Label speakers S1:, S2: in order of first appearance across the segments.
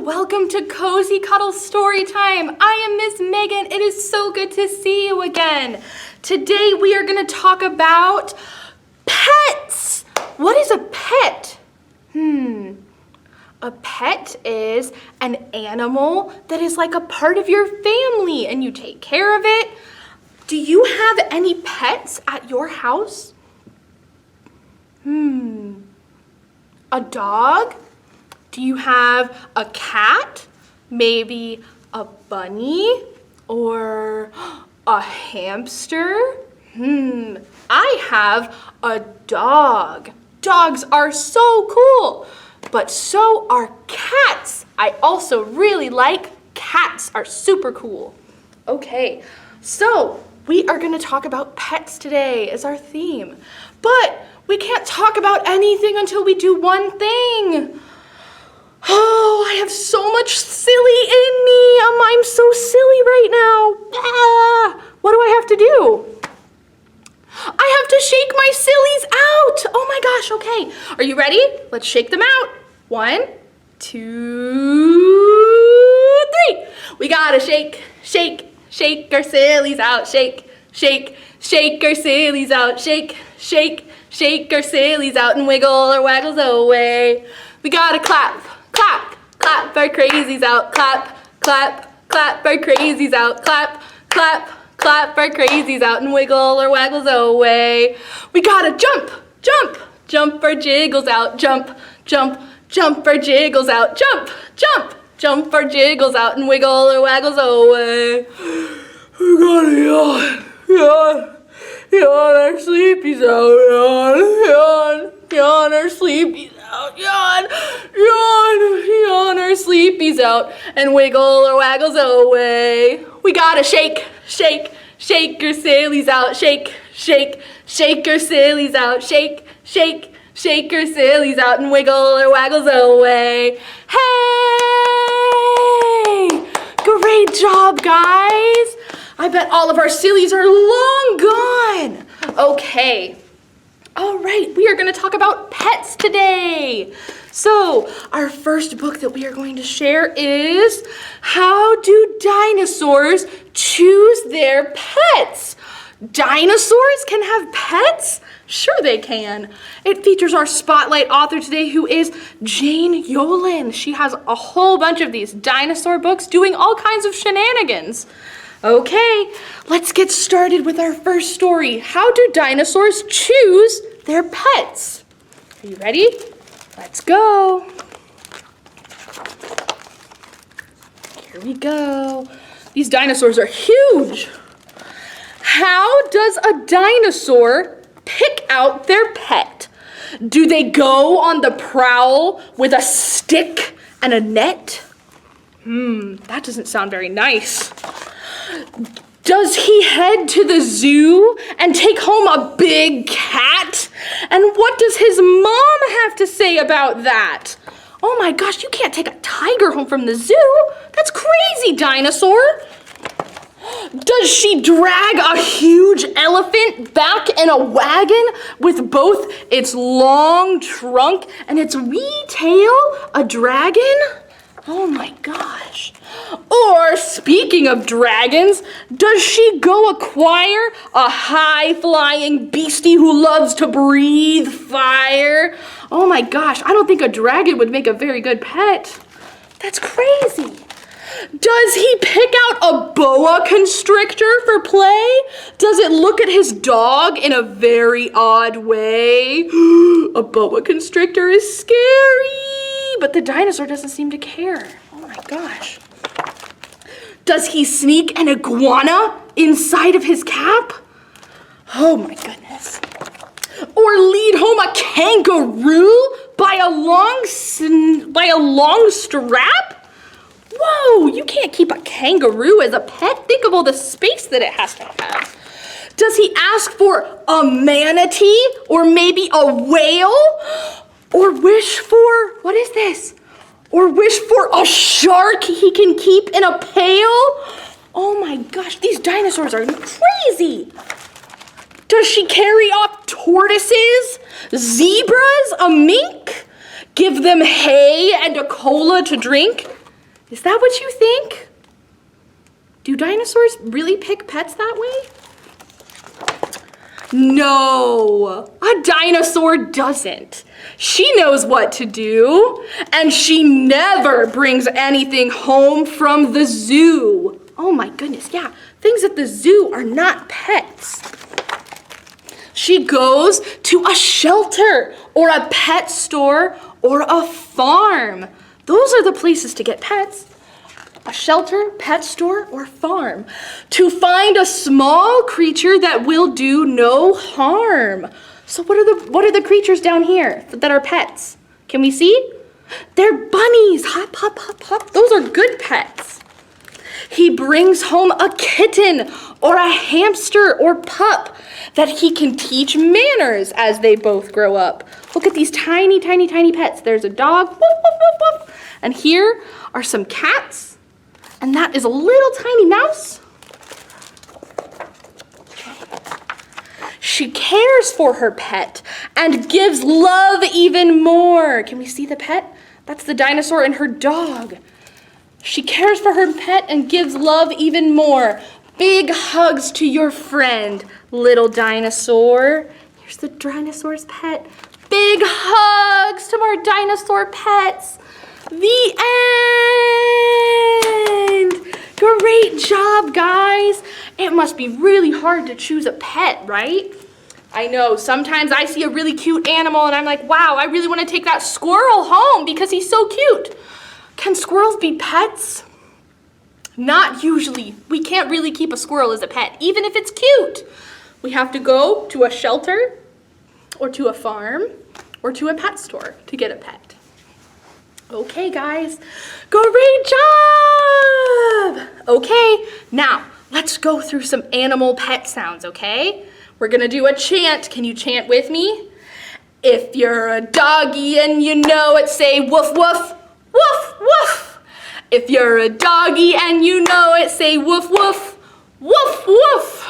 S1: welcome to Cozy Cuddles Storytime. I am Miss Megan. It is so good to see you again. Today we are going to talk about pets. What is a pet? A pet is an animal that is like a part of your family and you take care of it. Do you have any pets at your house? A dog? Do you have a cat? Maybe a bunny or a hamster? I have a dog. Dogs are so cool, but so are cats. I also really like cats, are super cool. Okay, so we are gonna talk about pets today as our theme, but we can't talk about anything until we do one thing. Oh, I have so much silly in me. I'm so silly right now. What do I have to do? I have to shake my sillies out. Oh my gosh, okay. Are you ready? Let's shake them out. 1, 2, 3. We gotta shake our sillies out. Shake our sillies out. Shake our sillies out and wiggle our waggles away. We gotta clap our crazies out. Clap our crazies out. Clap our crazies out and wiggle our waggles away. We gotta jump our jiggles out. Jump our jiggles out. Jump our jiggles out and wiggle our waggles away. We gotta yawn our sleepies out. Yawn our sleepies out. Yawn our sleepies out and wiggle our waggles away. We gotta shake our sillies out. Shake our sillies out. Shake our sillies out and wiggle our waggles away. Hey! Great job, guys! I bet all of our sillies are long gone. Okay. All right, we are going to talk about pets today. So, our first book that we are going to share is How Do Dinosaurs Choose Their Pets? Dinosaurs can have pets? Sure they can. It features our spotlight author today, who is Jane Yolen. She has a whole bunch of these dinosaur books doing all kinds of shenanigans. Okay, let's get started with our first story. How do dinosaurs choose their pets? Are you ready? Let's go. Here we go. These dinosaurs are huge. How does a dinosaur pick out their pet? Do they go on the prowl with a stick and a net? That doesn't sound very nice. Does he head to the zoo and take home a big cat? And what does his mom have to say about that? Oh my gosh, you can't take a tiger home from the zoo. That's crazy, dinosaur. Does she drag a huge elephant back in a wagon with both its long trunk and its wee tail, a dragon? Oh my gosh. Or, speaking of dragons, does she go acquire a high-flying beastie who loves to breathe fire? Oh my gosh, I don't think a dragon would make a very good pet. That's crazy. Does he pick out a boa constrictor for play? Does it look at his dog in a very odd way? A boa constrictor is scary, but the dinosaur doesn't seem to care. Oh my gosh. Does he sneak an iguana inside of his cap? Oh my goodness. Or lead home a kangaroo by a long strap? Whoa, you can't keep a kangaroo as a pet. Think of all the space that it has to have. Does he ask for a manatee or maybe a whale? Or wish for, what is this? Or wish for a shark he can keep in a pail? Oh my gosh, these dinosaurs are crazy. Does she carry off tortoises, zebras, a mink? Give them hay and a cola to drink? Is that what you think? Do dinosaurs really pick pets that way? No, a dinosaur doesn't. She knows what to do, and she never brings anything home from the zoo. Oh my goodness, yeah, things at the zoo are not pets. She goes to a shelter or a pet store or a farm. Those are the places to get pets. A shelter, pet store, or farm, to find a small creature that will do no harm. So what are the creatures down here that are pets? Can we see? They're bunnies. Hop, hop, hop, hop. Those are good pets. He brings home a kitten or a hamster or pup that he can teach manners as they both grow up. Look at these tiny, tiny, tiny pets. There's a dog, woof, woof, woof, woof. And here are some cats. And that is a little tiny mouse. She cares for her pet and gives love even more. Can we see the pet? That's the dinosaur and her dog. She cares for her pet and gives love even more. Big hugs to your friend, little dinosaur. Here's the dinosaur's pet. Big hugs to our dinosaur pets. The end! Great job, guys. It must be really hard to choose a pet, right? I know, sometimes I see a really cute animal and I'm like, wow, I really want to take that squirrel home because he's so cute. Can squirrels be pets? Not usually. We can't really keep a squirrel as a pet, even if it's cute. We have to go to a shelter or to a farm or to a pet store to get a pet. Okay, guys, great job! Okay, now let's go through some animal pet sounds, okay? We're gonna do a chant. Can you chant with me? If you're a doggy and you know it, say woof, woof, woof, woof. If you're a doggy and you know it, say woof, woof, woof, woof.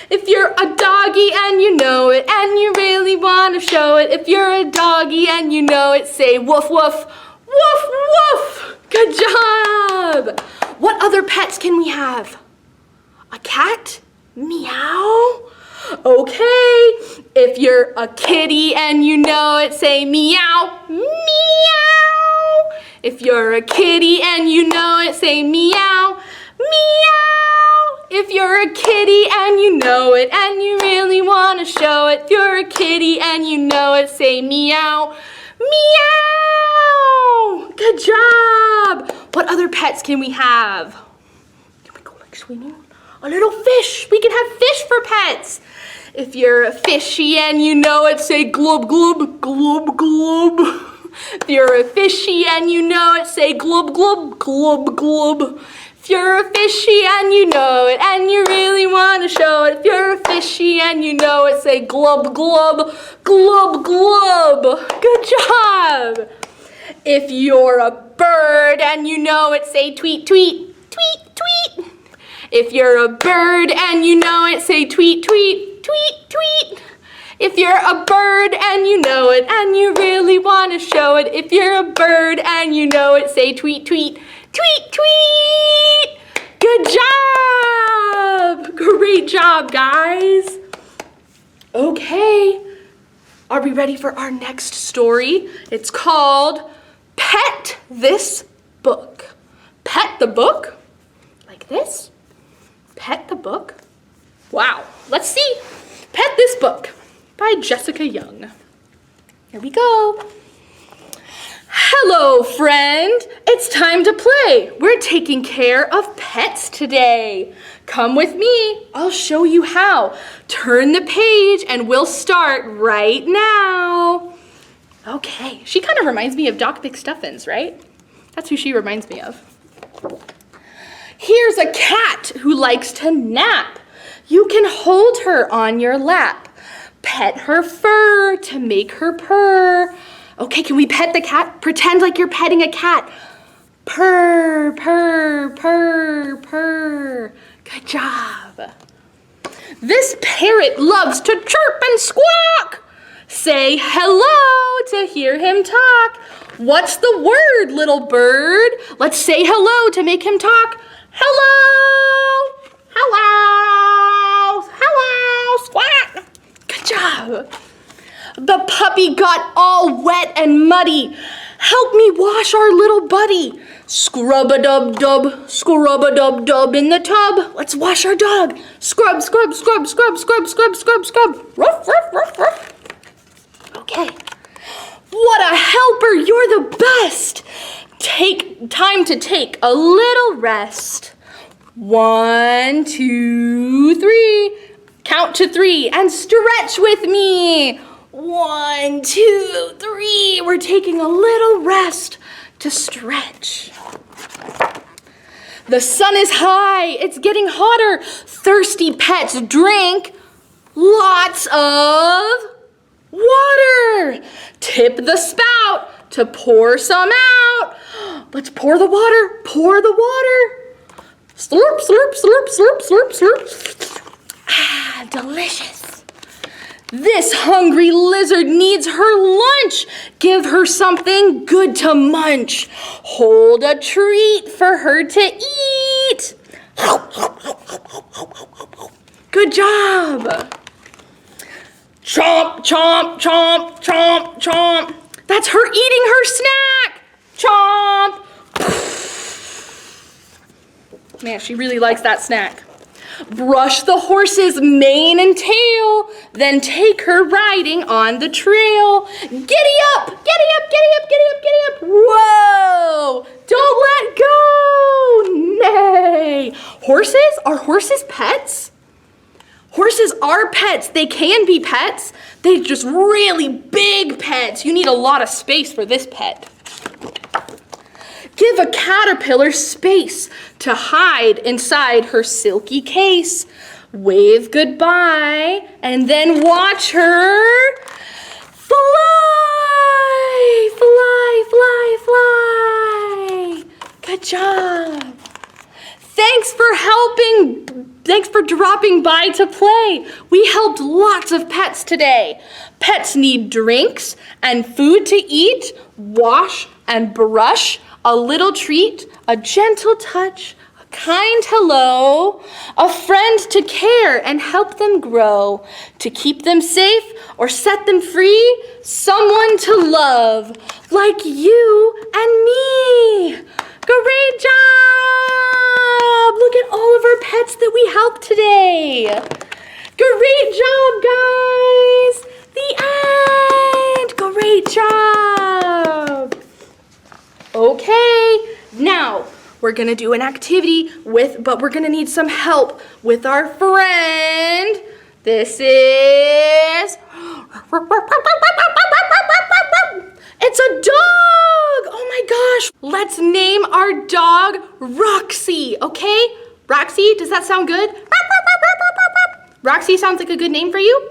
S1: If you're a doggy and you know it and you really want to show it, if you're a doggy and you know it, say woof, woof, woof, woof. Good job. What other pets can we have? A cat? Meow. Okay. If you're a kitty and you know it, say meow, meow. If you're a kitty and you know it, say meow, meow. If you're a kitty and you know it and you really want to show it, if you're a kitty and you know it, say meow, meow. Good job. What other pets can we have? Can we go like swimming? A little fish. We can have fish for pets. If you're a fishy and you know it, say glub, glub, glub, glub. If you're a fishy and you know it, say glub, glub, glub, glub. If you're a fishy and you know it and you really want to show it, if you're a fishy and you know it, say glub, glub, glub, glub. Good job. If you're a bird and you know it, say tweet, tweet, tweet, tweet. If you're a bird and you know it, say tweet, tweet, tweet, tweet. If you're a bird and you know it and you really want to show it, if you're a bird and you know it, say tweet, tweet, tweet, tweet. Good job. Great job, guys. Okay. Are we ready for our next story? It's called Pet This Book. Pet the book, like this. Pet the book. Wow, let's see. Pet This Book by Jessica Young. Here we go. Hello, friend. It's time to play. We're taking care of pets today. Come with me. I'll show you how. Turn the page and we'll start right now. Okay, she kind of reminds me of Doc McStuffins, right? That's who she reminds me of. Here's a cat who likes to nap. You can hold her on your lap. Pet her fur to make her purr. Okay, can we pet the cat? Pretend like you're petting a cat. Purr, purr, purr, purr. Good job. This parrot loves to chirp and squawk. Say hello to hear him talk. What's the word, little bird? Let's say hello to make him talk. Hello! Hello! Hello! Squawk! Good job. The puppy got all wet and muddy. Help me wash our little buddy. Scrub-a-dub-dub, scrub-a-dub-dub in the tub. Let's wash our dog. Scrub, scrub, scrub, scrub, scrub, scrub, scrub, scrub. Ruff, ruff, ruff, ruff. Okay. What a helper, you're the best. Take time to take a little rest. 1, 2, 3. Count to 3 and stretch with me. 1, 2, 3. We're taking a little rest to stretch. The sun is high. It's getting hotter. Thirsty pets drink lots of water. Tip the spout to pour some out. Let's pour the water. Pour the water. Slurp, slurp, slurp, slurp, slurp, slurp. Ah, delicious. This hungry lizard needs her lunch. Give her something good to munch. Hold a treat for her to eat. Good job. Chomp, chomp, chomp, chomp, chomp. That's her eating her snack. Chomp. Man, she really likes that snack. Brush the horse's mane and tail, then take her riding on the trail. Giddy up, giddy up, giddy up, giddy up, giddy up. Whoa, don't let go. Nay. Horses? Are horses pets? Horses are pets. They can be pets. They're just really big pets. You need a lot of space for this pet. Give a caterpillar space to hide inside her silky case. Wave goodbye and then watch her fly, fly, fly, fly. Good job. Thanks for dropping by to play. We helped lots of pets today. Pets need drinks and food to eat, wash and brush, a little treat, a gentle touch, a kind hello, a friend to care and help them grow, to keep them safe or set them free, someone to love, like you and me. Great job! Look at all of our pets that we helped today. Great job, guys! The end! Great job! Okay, now we're gonna do an activity but we're gonna need some help with our friend. This is, it's a dog! Oh my gosh, let's name our dog Roxy, okay? Roxy, does that sound good? Roxy sounds like a good name for you?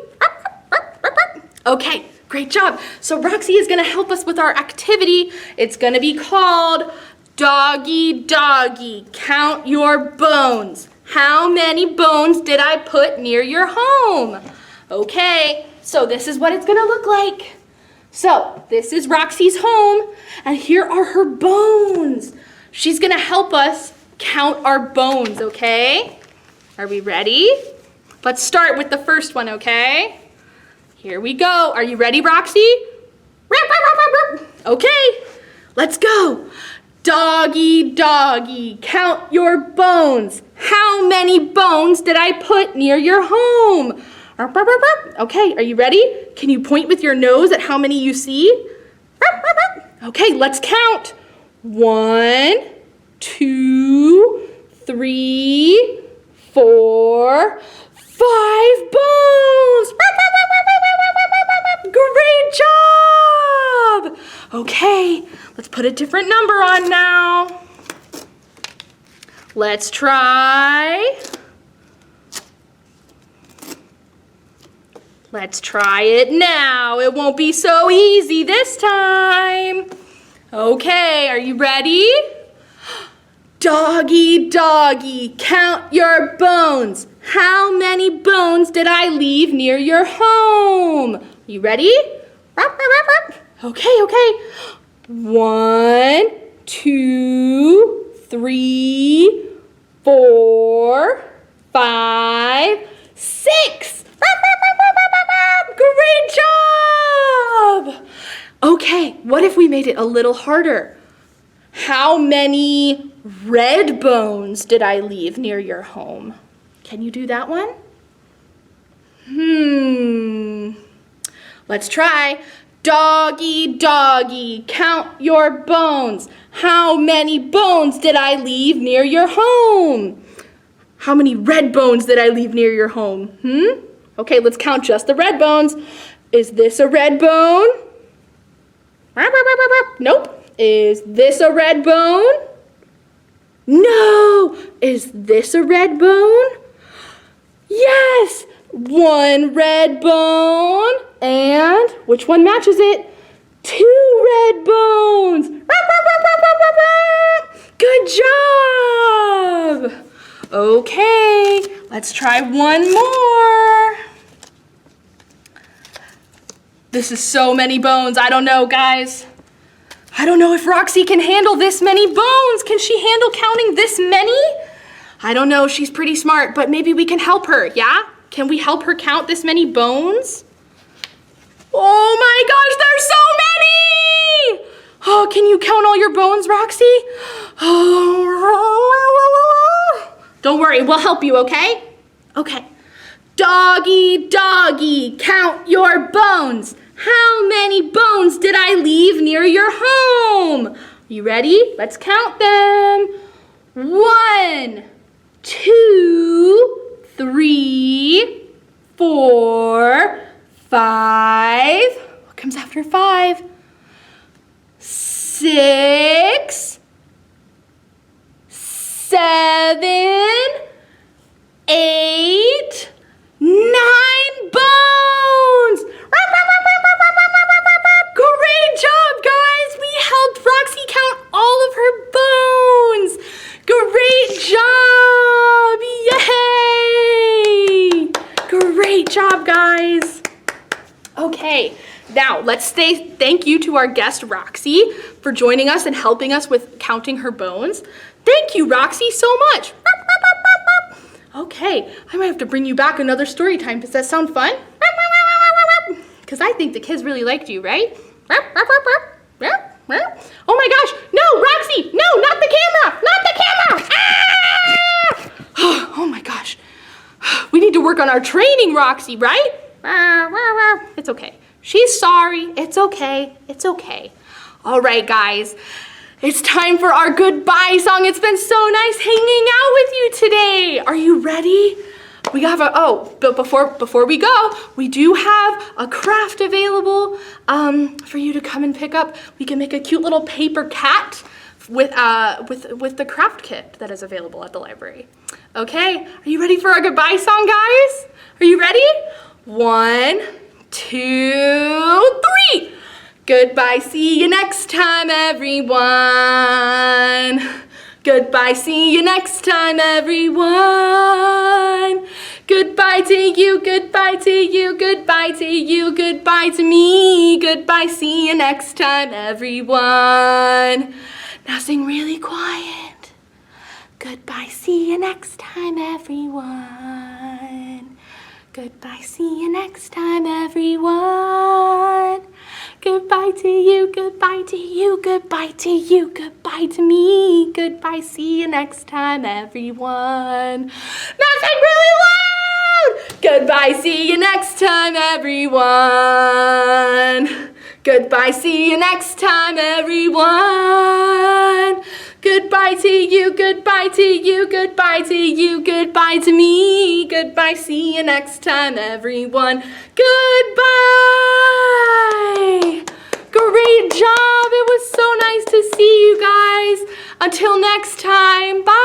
S1: Okay. Great job. So Roxy is going to help us with our activity. It's going to be called Doggy Doggy, Count Your Bones. How many bones did I put near your home? Okay, so this is what it's going to look like. So this is Roxy's home, and here are her bones. She's going to help us count our bones, okay? Are we ready? Let's start with the first one, okay? Here we go. Are you ready, Roxy? Okay, let's go. Doggy, doggy, count your bones. How many bones did I put near your home? Okay, are you ready? Can you point with your nose at how many you see? Okay, let's count. 1, 2, 3, 4, 5 bones. Great job! Okay, let's put a different number on now. Let's try. Let's try it now. It won't be so easy this time. Okay, are you ready? Doggy, doggy, count your bones. How many bones did I leave near your home? You ready? Okay, okay. 1, 2, 3, 4, 5, 6. Great job! Okay, what if we made it a little harder? How many red bones did I leave near your home? Can you do that one? Let's try. Doggy, doggy, count your bones. How many bones did I leave near your home? How many red bones did I leave near your home? Okay, let's count just the red bones. Is this a red bone? Nope. Is this a red bone? No. Is this a red bone? Yes. 1 red bone. And which one matches it? 2 red bones. Good job. Okay, let's try one more. This is so many bones. I don't know, guys. I don't know if Roxy can handle this many bones. Can she handle counting this many? I don't know. She's pretty smart, but maybe we can help her, yeah? Can we help her count this many bones? Oh my gosh, there's so many! Oh, can you count all your bones, Roxy? Don't worry, we'll help you, okay? Okay. Doggy, doggy, count your bones. How many bones did I leave near your home? You ready? Let's count them. 1, 2, 3, 4, 5. What comes after 5? 6, 7, 8, 9 bones. Great job, guys. We helped Roxy count all of her bones. Great job. Yay. Great job, guys. Okay, now let's say thank you to our guest, Roxy, for joining us and helping us with counting her bones. Thank you, Roxy, so much. Okay, I might have to bring you back another story time. Does that sound fun? Because I think the kids really liked you, right? Oh my gosh, no, Roxy, no, not the camera, not the camera. Ah! Oh my gosh, we need to work on our training, Roxy, right? It's okay. She's sorry. It's okay. It's okay. All right, guys. It's time for our goodbye song. It's been so nice hanging out with you today. Are you ready? We have but before we go, we do have a craft available for you to come and pick up. We can make a cute little paper cat with the craft kit that is available at the library. Okay, are you ready for our goodbye song, guys? Are you ready? 1, 2, 3. Goodbye, see you next time, everyone. Goodbye, see you next time, everyone. Goodbye to you, goodbye to you, goodbye to you, goodbye to me. Goodbye, see you next time, everyone. Now sing really quiet. Goodbye, see you next time, everyone. Goodbye, see you next time, everyone. Goodbye to you, goodbye to you, goodbye to you, goodbye to me. Goodbye, see you next time, everyone. Now sing really loud! Goodbye, see you next time, everyone. Goodbye, see you next time, everyone. Goodbye to you, goodbye to you, goodbye to you, goodbye to me. Goodbye, see you next time, everyone. Goodbye! Great job! It was so nice to see you guys. Until next time, bye!